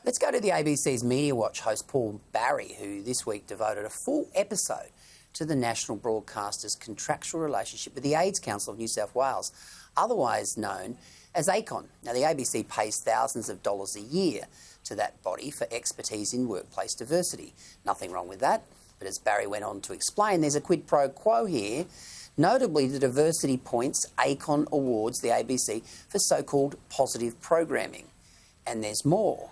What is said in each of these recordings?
Let's go to the ABC's Media Watch host Paul Barry, who this week devoted a full episode to the national broadcaster's contractual relationship with the AIDS Council of New South Wales, otherwise known as ACON. Now, the ABC pays thousands of dollars a year to that body for expertise in workplace diversity. Nothing wrong with that, but as Barry went on to explain, there's a quid pro quo here. Notably, the diversity points ACON awards the ABC for so-called positive programming. And there's more.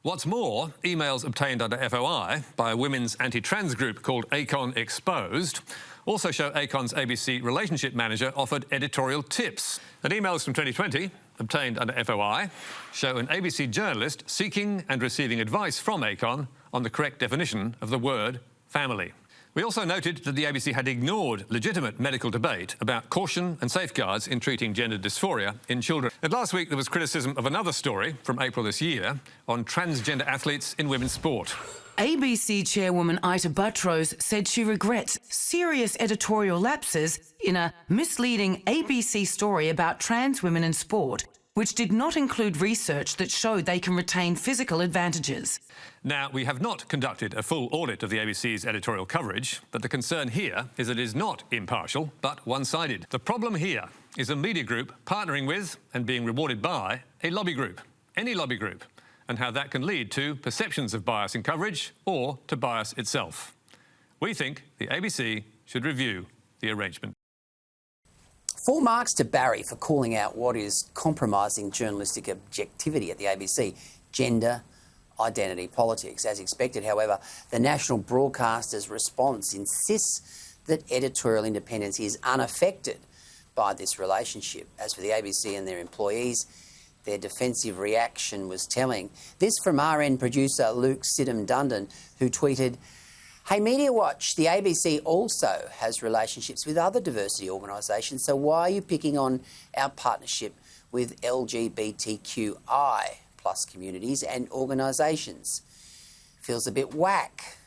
What's more, emails obtained under FOI by a women's anti-trans group called ACON Exposed also show ACON's ABC relationship manager offered editorial tips. And emails from 2020, obtained under FOI, show an ABC journalist seeking and receiving advice from ACON on the correct definition of the word family. We also noted that the ABC had ignored legitimate medical debate about caution and safeguards in treating gender dysphoria in children. And last week there was criticism of another story from April this year on transgender athletes in women's sport. ABC chairwoman Ita Buttrose said she regrets serious editorial lapses in a misleading ABC story about trans women in sport, which did not include research that showed they can retain physical advantages. Now, we have not conducted a full audit of the ABC's editorial coverage, but the concern here is that it is not impartial, but one-sided. The problem here is a media group partnering with and being rewarded by a lobby group, any lobby group, and how that can lead to perceptions of bias in coverage or to bias itself. We think the ABC should review the arrangement. Full marks to Barry for calling out what is compromising journalistic objectivity at the ABC, gender identity politics. As expected, however, the national broadcaster's response insists that editorial independence is unaffected by this relationship. As for the ABC and their employees, their defensive reaction was telling. This from RN producer Luke Sidham-Dundon, who tweeted, "Hey Media Watch, the ABC also has relationships with other diversity organisations, so why are you picking on our partnership with LGBTQI plus communities and organisations? Feels a bit whack."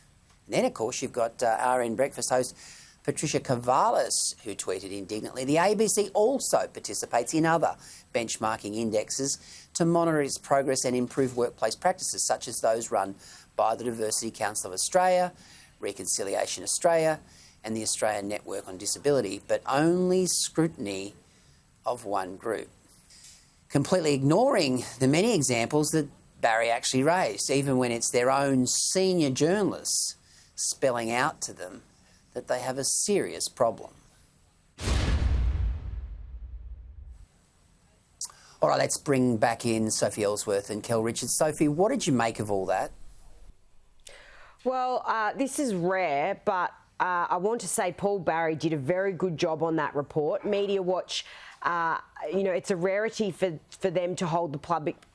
And then, of course, you've got RN Breakfast host Patricia Cavalis, who tweeted indignantly, "The ABC also participates in other benchmarking indexes to monitor its progress and improve workplace practices, such as those run by the Diversity Council of Australia, Reconciliation Australia and the Australian Network on Disability, but only scrutiny of one group." Completely ignoring the many examples that Barry actually raised, even when it's their own senior journalists spelling out to them that they have a serious problem. All right, let's bring back in Sophie Elsworth and Kel Richards. Sophie, what did you make of all that? Well, this is rare, but I want to say Paul Barry did a very good job on that report. Media Watch, it's a rarity for them to hold the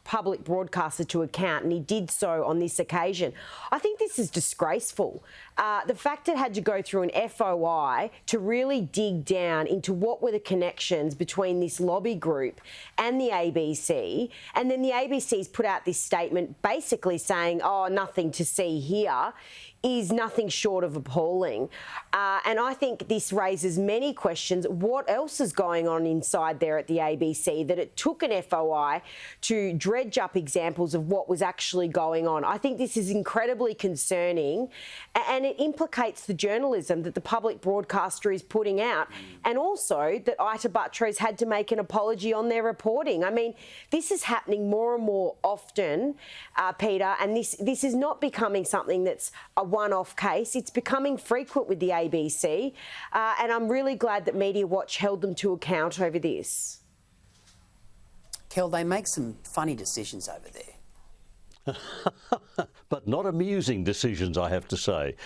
public broadcaster to account, and he did so on this occasion. I think this is disgraceful. The fact it had to go through an FOI to really dig down into what were the connections between this lobby group and the ABC, and then the ABC's put out this statement basically saying, "Oh, nothing to see here," is nothing short of appalling. And I think this raises many questions. What else is going on inside there at the ABC that it took an FOI to dredge up examples of what was actually going on? I think this is incredibly concerning, and it implicates the journalism that the public broadcaster is putting out, and also that Ita Buttrose had to make an apology on their reporting. I mean, this is happening more and more often, Peter, and this is not becoming something that's a one-off case. It's becoming frequent with the ABC, and I'm really glad that Media Watch held them to account over this. Kel, they make some funny decisions over there. But not amusing decisions, I have to say.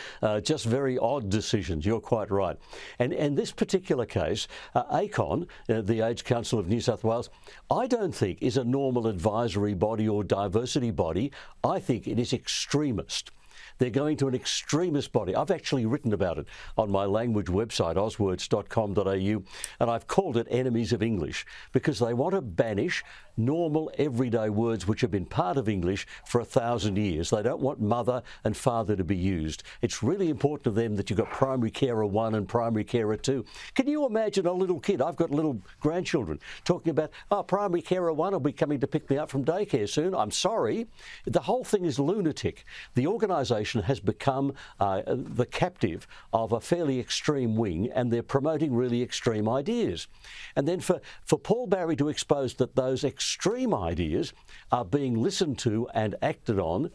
Just very odd decisions, you're quite right. And this particular case, ACON, the AIDS Council of New South Wales, I don't think is a normal advisory body or diversity body. I think it is extremist. They're going to an extremist body. I've actually written about it on my language website, oswords.com.au, and I've called it enemies of English, because they want to banish normal, everyday words which have been part of English for 1,000 years. They don't want mother and father to be used. It's really important to them that you've got primary carer 1 and primary carer 2. Can you imagine a little kid, I've got little grandchildren, talking about, oh, primary carer 1 will be coming to pick me up from daycare soon. I'm sorry. The whole thing is lunatic. The organisation has become the captive of a fairly extreme wing, and they're promoting really extreme ideas. And then for Paul Barry to expose that those extreme ideas are being listened to and acted on,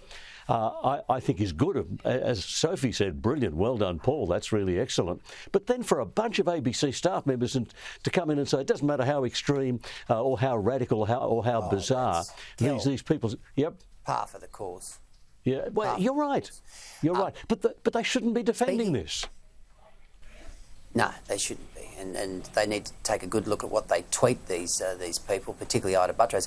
I think is good. As Sophie said, brilliant. Well done, Paul. That's really excellent. But then for a bunch of ABC staff members to come in and say, it doesn't matter how extreme or how radical or how bizarre these people... Yep. Par for the cause. Yeah, well, you're right. You're right. But they shouldn't be defending this. No, they shouldn't be. And they need to take a good look at what they tweet, these people, particularly Ida Buttrose.